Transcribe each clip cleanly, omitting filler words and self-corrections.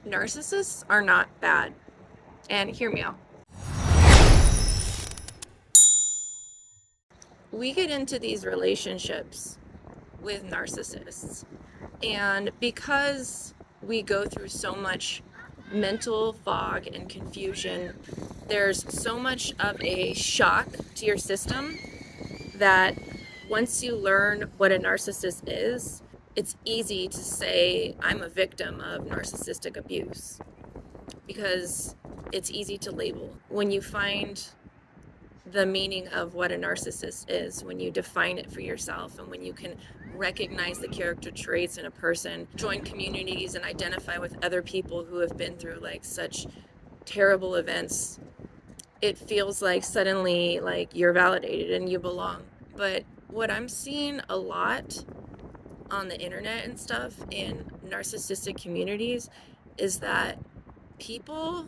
Narcissists are not bad. And hear me out. We get into these relationships with narcissists, and because we go through so much mental fog and confusion, there's so much of a shock to your system that once you learn what a narcissist is, it's easy to say, I'm a victim of narcissistic abuse, because it's easy to label. When you find the meaning of what a narcissist is, when you define it for yourself, and when you can recognize the character traits in a person, join communities and identify with other people who have been through like such terrible events, it feels like suddenly like you're validated and you belong. But what I'm seeing a lot on the internet and stuff in narcissistic communities is that people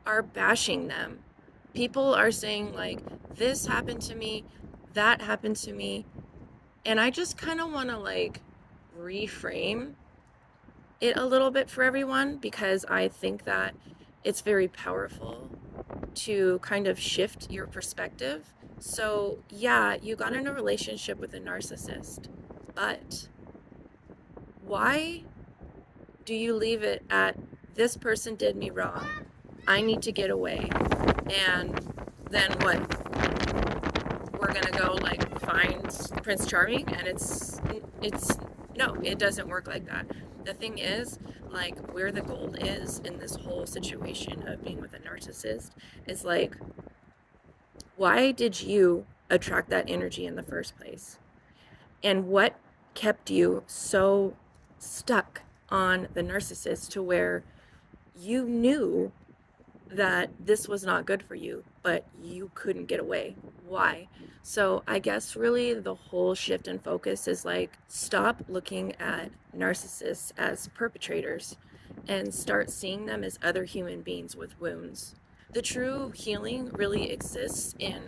are bashing them. People are saying like, this happened to me, that happened to me. And I just kind of want to like reframe it a little bit for everyone, because I think that it's very powerful to kind of shift your perspective. So yeah, you got in a relationship with a narcissist, but why do you leave it at, this person did me wrong, I need to get away? And then what? We're gonna go like find Prince Charming? And it's no, it doesn't work like that. The thing is, like, where the gold is in this whole situation of being with a narcissist is like, why did you attract that energy in the first place? And what kept you so stuck on the narcissist to where you knew that this was not good for you, but you couldn't get away? Why? So I guess really the whole shift in focus is like, stop looking at narcissists as perpetrators and start seeing them as other human beings with wounds. The true healing really exists in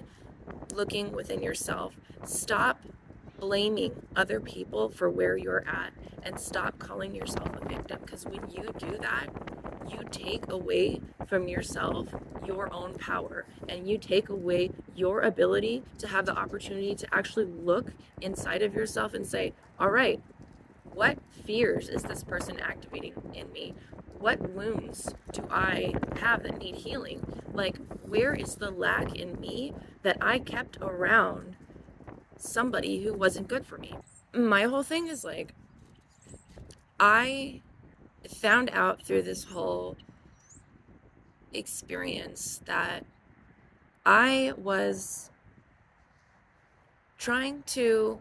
looking within yourself. Stop blaming other people for where you're at and stop calling yourself a victim, because when you do that, you take away from yourself your own power, and you take away your ability to have the opportunity to actually look inside of yourself and say, all right, what fears is this person activating in me? What wounds do I have that need healing? Like, where is the lack in me that I kept around somebody who wasn't good for me? My whole thing is like, I found out through this whole experience that I was trying to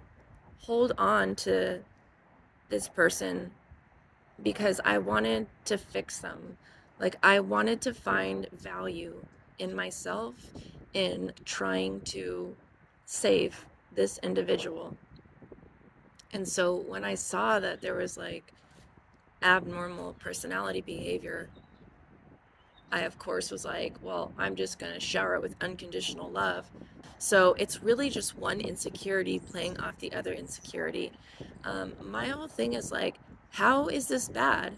hold on to this person because I wanted to fix them. Like, I wanted to find value in myself in trying to save this individual. And so when I saw that there was like abnormal personality behavior, I of course was like, well, I'm just going to shower it with unconditional love. So it's really just one insecurity playing off the other insecurity. My whole thing is like, how is this bad?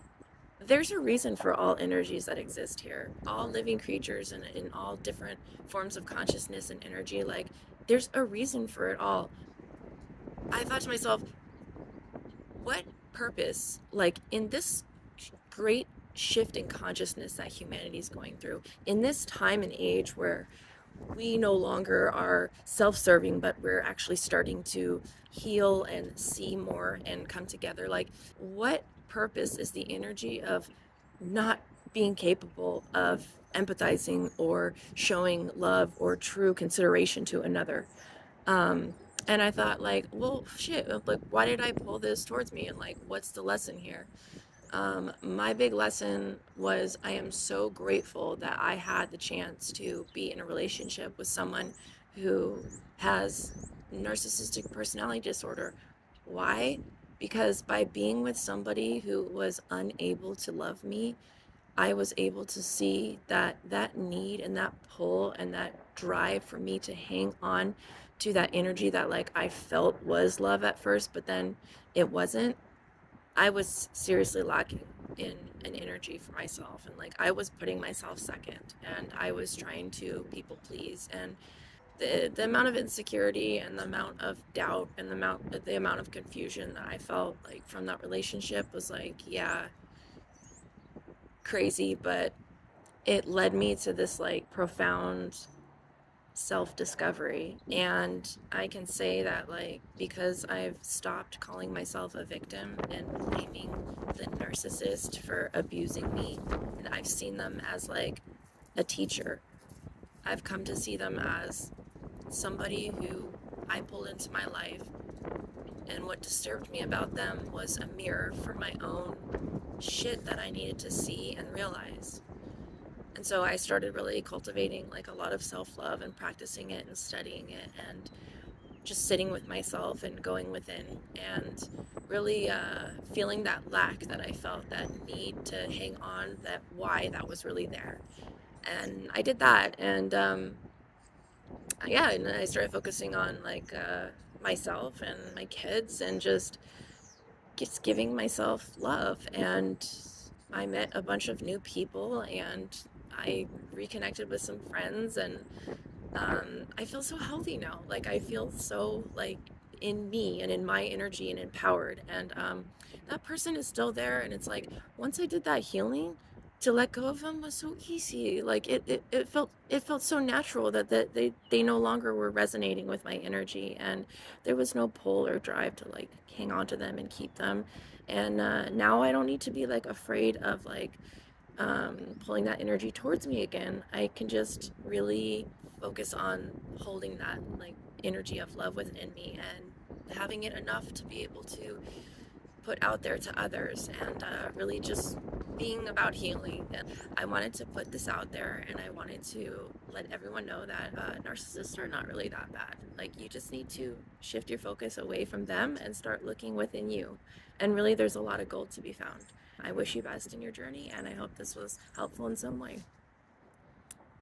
There's a reason for all energies that exist here, all living creatures and in all different forms of consciousness and energy. Like, there's a reason for it all. I thought to myself, what purpose, like in this great shift in consciousness that humanity is going through, in this time and age where we no longer are self-serving, but we're actually starting to heal and see more and come together, like, what purpose is the energy of not being capable of empathizing or showing love or true consideration to another? And I thought, like, well, shit, like, why did I pull this towards me? And like, what's the lesson here? My big lesson was, I am so grateful that I had the chance to be in a relationship with someone who has narcissistic personality disorder. Why? Because by being with somebody who was unable to love me, I was able to see that that need and that pull and that drive for me to hang on to that energy that like I felt was love at first, but then it wasn't. I was seriously lacking. in an energy for myself, and like I was putting myself second, and I was trying to people please, and the amount of insecurity and the amount of doubt and the amount of confusion that I felt like from that relationship was like, yeah, crazy, but it led me to this like profound self discovery. And I can say that, like, because I've stopped calling myself a victim and blaming the narcissist for abusing me, and I've seen them as like a teacher, I've come to see them as somebody who I pulled into my life. And what disturbed me about them was a mirror for my own shit that I needed to see and realize. And so I started really cultivating like a lot of self love and practicing it and studying it and just sitting with myself and going within and really feeling that lack that I felt, that need to hang on, that why that was really there. And I did that. And yeah, and then I started focusing on like myself and my kids and just giving myself love. And I met a bunch of new people and I reconnected with some friends, and I feel so healthy now. Like I feel so like in me and in my energy and empowered. And that person is still there. And it's like once I did that healing, to let go of them was so easy. Like it felt so natural that they no longer were resonating with my energy, and there was no pull or drive to like hang on to them and keep them. And now I don't need to be like afraid of like pulling that energy towards me again. I can just really focus on holding that like energy of love within me and having it enough to be able to put out there to others, and really just being about healing. And I wanted to put this out there, and I wanted to let everyone know that narcissists are not really that bad. Like you just need to shift your focus away from them and start looking within you. And really, there's a lot of gold to be found. I wish you best in your journey, and I hope this was helpful in some way.